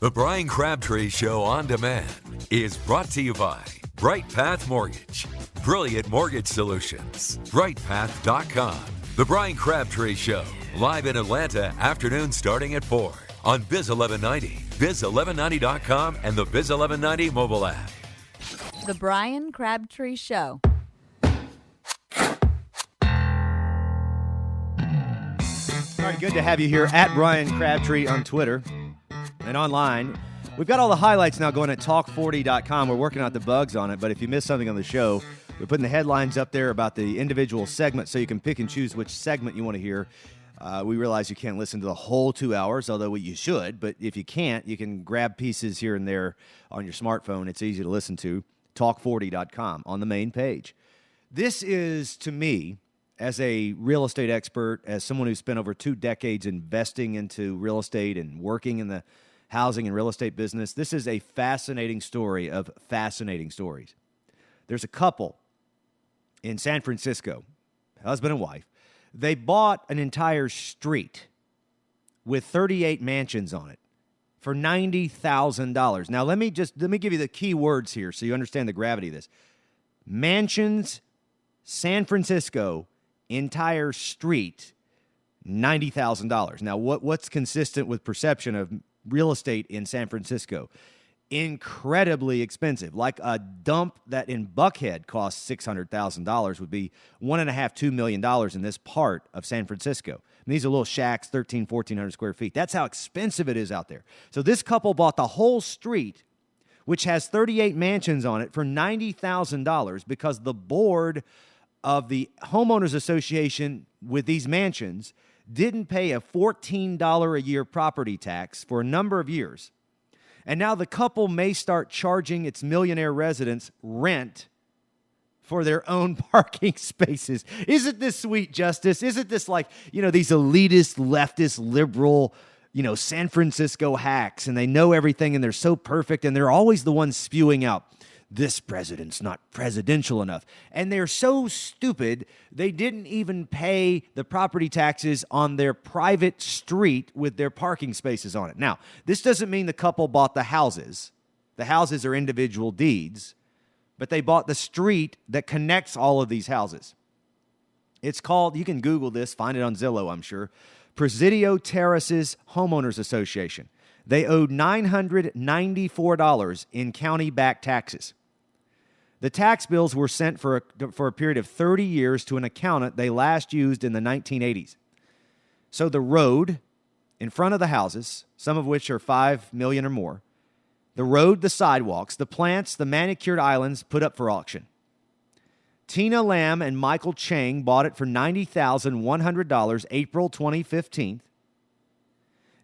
The Brian Crabtree Show on Demand is brought to you by Bright Path Mortgage, Brilliant Mortgage Solutions, brightpath.com. The Brian Crabtree Show, live in Atlanta, afternoon starting at 4 on Biz 1190, biz1190.com, and the Biz 1190 mobile app. The Brian Crabtree Show. All right, good to have you here at Brian Crabtree on Twitter and online. We've got all the highlights now going at talk40.com. We're working out the bugs on it, but if you missed something on the show, we're putting the headlines up there about the individual segments so you can pick and choose which segment you want to hear. We realize you can't listen to the whole 2 hours, although you should, but if you can't, you can grab pieces here and there on your smartphone. It's easy to listen to. Talk40.com on the main page. This is, to me, as a real estate expert, as someone who's spent over 2 decades investing into real estate and working in the housing and real estate business, this is a fascinating story of fascinating stories. There's a couple in San Francisco, husband and wife. They bought an entire street with 38 mansions on it for $90,000. Now, let me give you the key words here so you understand the gravity of this. Mansions, San Francisco, entire street, $90,000. Now, what's consistent with perception of real estate in San Francisco? Incredibly expensive. Like a dump that in Buckhead costs $600,000 would be $1.5–2 million in this part of San Francisco. And these are little shacks, 1,400 square feet. That's how expensive it is out there. So this couple bought the whole street, which has 38 mansions on it, for $90,000 because the board of the homeowners association with these mansions didn't pay a $14 a year property tax for a number of years. And now the couple may start charging its millionaire residents rent for their own parking spaces. Isn't this sweet justice? Isn't this like, these elitist, leftist, liberal, San Francisco hacks, and they know everything and they're so perfect and they're always the ones spewing out, this president's not presidential enough. And they're so stupid, they didn't even pay the property taxes on their private street with their parking spaces on it. Now, this doesn't mean the couple bought the houses. The houses are individual deeds, but they bought the street that connects all of these houses. It's called, you can Google this, find it on Zillow, I'm sure, Presidio Terraces Homeowners Association. They owed $994 in county-backed taxes. The tax bills were sent for a period of 30 years to an accountant they last used in the 1980s. So the road in front of the houses, some of which are $5 million or more, the road, the sidewalks, the plants, the manicured islands put up for auction. Tina Lamb and Michael Chang bought it for $90,100 April 2015.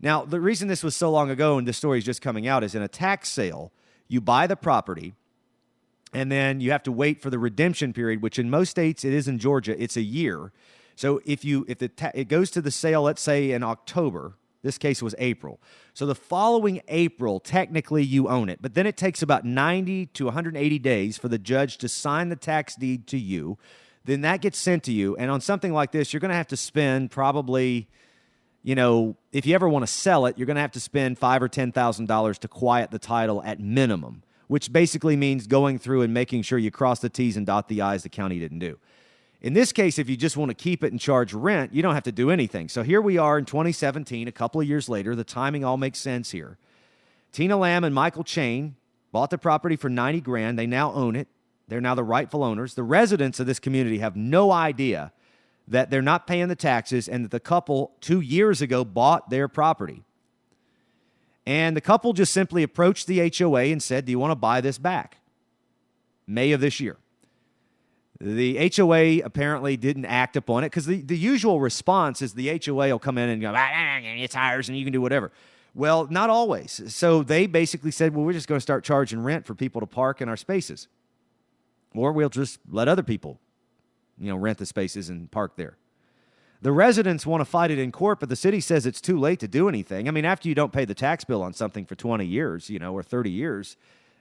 Now, the reason this was so long ago and this story is just coming out is in a tax sale, you buy the property, and then you have to wait for the redemption period, which in most states, it is in Georgia, it's a year. So if it goes to the sale, let's say in October, this case was April. So the following April, technically you own it, but then it takes about 90 to 180 days for the judge to sign the tax deed to you. Then that gets sent to you, and on something like this, you're going to have to spend probably, if you ever want to sell it, you're going to have to spend $5,000 or $10,000 to quiet the title at minimum, which basically means going through and making sure you cross the T's and dot the I's the county didn't do. In this case, if you just want to keep it and charge rent, you don't have to do anything. So here we are in 2017, a couple of years later. The timing all makes sense here. Tina Lamb and Michael Chang bought the property for $90,000. They now own it. They're now the rightful owners. The residents of this community have no idea that they're not paying the taxes and that the couple 2 years ago bought their property. And the couple just simply approached the HOA and said, do you want to buy this back? May of this year. The HOA apparently didn't act upon it because the usual response is the HOA will come in and go, it's ours and you can do whatever. Well, not always. So they basically said, well, we're just going to start charging rent for people to park in our spaces. Or we'll just let other people, rent the spaces and park there. The residents want to fight it in court, but the city says it's too late to do anything. I mean, after you don't pay the tax bill on something for 20 years, or 30 years,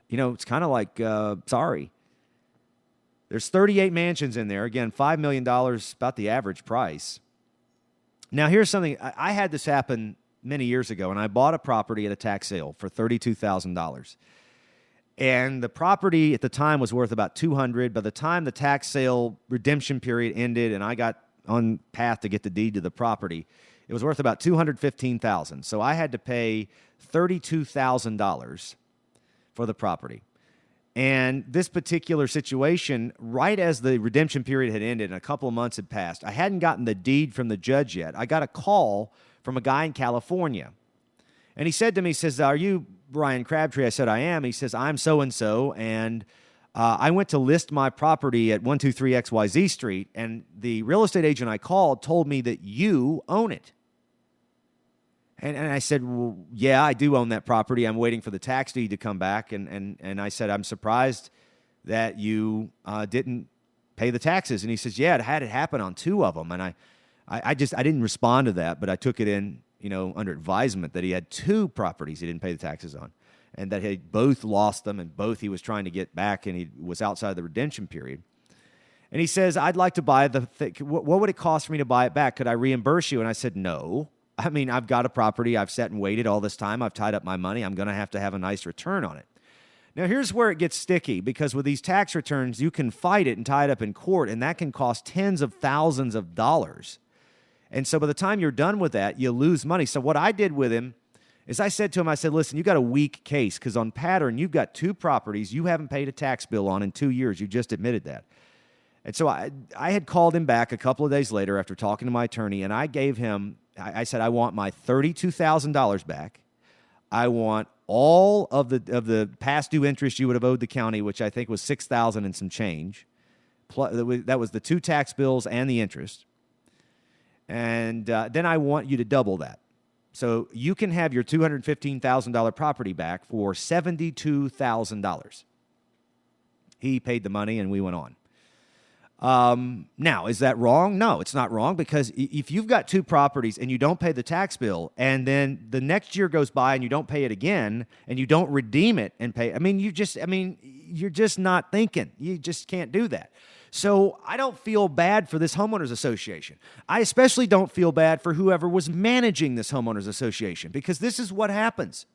it's kind of like, sorry. There's 38 mansions in there. Again, $5 million, about the average price. Now, here's something. I had this happen many years ago, and I bought a property at a tax sale for $32,000. And the property at the time was worth about $200,000. By the time the tax sale redemption period ended and I got on path to get the deed to the property, it was worth about $215,000. So I had to pay $32,000 for the property. And this particular situation, right as the redemption period had ended and a couple of months had passed, I hadn't gotten the deed from the judge yet. I got a call from a guy in California. And he said to me, he says, "Are you Brian Crabtree?" I said, "I am." He says, "I'm so-and-so, and I went to list my property at 123 XYZ Street, and the real estate agent I called told me that you own it." And I said, "Well, yeah, I do own that property. I'm waiting for the tax deed to come back." And I said, "I'm surprised that you didn't pay the taxes." And he says, "Yeah, it had it happen on 2 of them." And I didn't respond to that, but I took it in, under advisement that he had 2 properties he didn't pay the taxes on, and that he both lost them, and both he was trying to get back, and he was outside the redemption period. And he says, "I'd like to buy what would it cost for me to buy it back? Could I reimburse you?" And I said, "No. I mean, I've got a property. I've sat and waited all this time. I've tied up my money. I'm going to have a nice return on it." Now, here's where it gets sticky, because with these tax returns, you can fight it and tie it up in court, and that can cost tens of thousands of dollars. And so by the time you're done with that, you lose money. So what I did with him is I said to him, I said, "Listen, you got a weak case, because on pattern, you've got 2 properties you haven't paid a tax bill on in 2 years. You just admitted that." And so I had called him back a couple of days later after talking to my attorney, and I gave him, I said, "I want my $32,000 back. I want all of the past due interest you would have owed the county, which I think was $6,000 and some change. That was the 2 tax bills and the interest. And then I want you to double that. So you can have your $215,000 property back for $72,000. He paid the money, and we went on. Now, is that wrong? No, it's not wrong, because if you've got 2 properties and you don't pay the tax bill, and then the next year goes by and you don't pay it again, and you don't redeem it and pay, you're just not thinking. You just can't do that. So I don't feel bad for this homeowners association. I especially don't feel bad for whoever was managing this homeowners association, because this is what happens.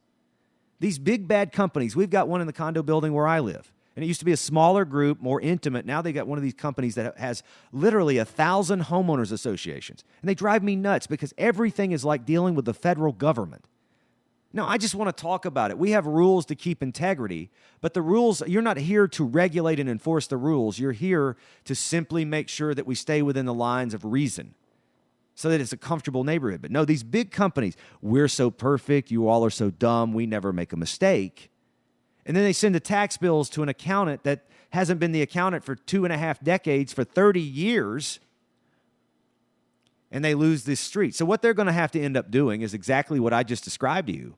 These big bad companies, we've got one in the condo building where I live. And it used to be a smaller group, more intimate. Now they got one of these companies that has literally 1,000 homeowners associations. And they drive me nuts, because everything is like dealing with the federal government. No, I just want to talk about it. We have rules to keep integrity, but the rules, you're not here to regulate and enforce the rules. You're here to simply make sure that we stay within the lines of reason, so that it's a comfortable neighborhood. But no, these big companies, we're so perfect, you all are so dumb, we never make a mistake. And then they send the tax bills to an accountant that hasn't been the accountant for 2.5 decades, for 30 years, and they lose this street. So what they're going to have to end up doing is exactly what I just described to you.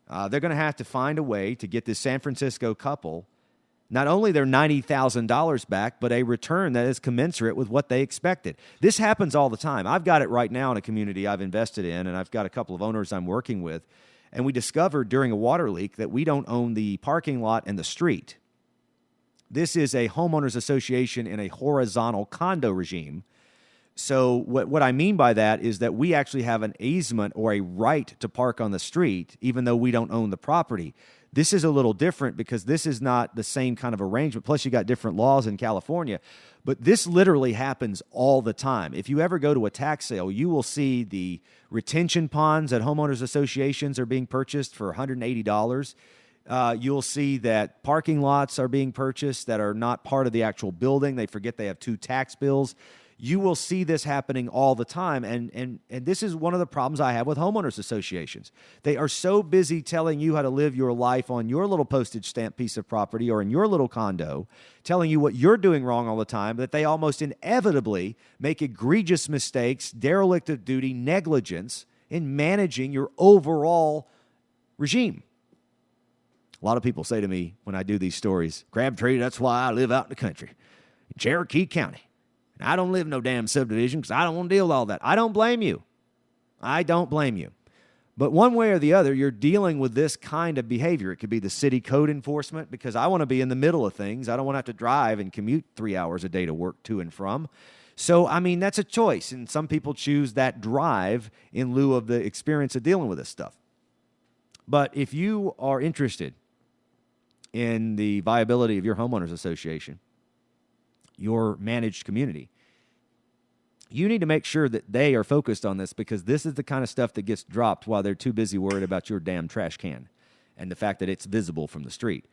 They're going to have to find a way to get this San Francisco couple not only their $90,000 back, but a return that is commensurate with what they expected. This happens all the time. I've got it right now in a community I've invested in, and I've got a couple of owners I'm working with. And we discovered during a water leak that we don't own the parking lot and the street. This is a homeowners association in a horizontal condo regime. So what I mean by that is that we actually have an easement or a right to park on the street, even though we don't own the property. This is a little different, because this is not the same kind of arrangement. Plus, you got different laws in California. But this literally happens all the time. If you ever go to a tax sale, you will see the retention ponds at homeowners associations are being purchased for $180. You'll see that parking lots are being purchased that are not part of the actual building. They forget they have 2 tax bills. You will see this happening all the time, and this is one of the problems I have with homeowners associations. They are so busy telling you how to live your life on your little postage stamp piece of property or in your little condo, telling you what you're doing wrong all the time, that they almost inevitably make egregious mistakes, derelict of duty, negligence in managing your overall regime. A lot of people say to me when I do these stories, "Crabtree, that's why I live out in the country, in Cherokee County. And I don't live in no damn subdivision because I don't want to deal with all that." I don't blame you. I don't blame you. But one way or the other, you're dealing with this kind of behavior. It could be the city code enforcement, because I want to be in the middle of things. I don't want to have to drive and commute 3 hours a day to work to and from. So, I mean, that's a choice. And some people choose that drive in lieu of the experience of dealing with this stuff. But if you are interested in the viability of your homeowners association, your managed community, you need to make sure that they are focused on this, because this is the kind of stuff that gets dropped while they're too busy worried about your damn trash can and the fact that it's visible from the street.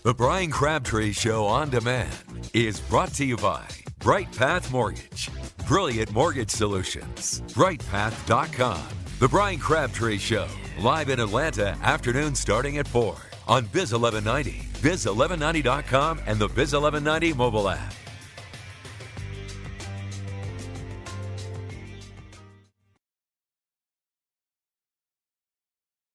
The Brian Crabtree Show on Demand is brought to you by Bright Path Mortgage, Brilliant Mortgage Solutions, BrightPath.com. The Brian Crabtree Show, live in Atlanta, afternoon starting at 4 on Biz 1190, Biz1190.com, and the Biz 1190 mobile app.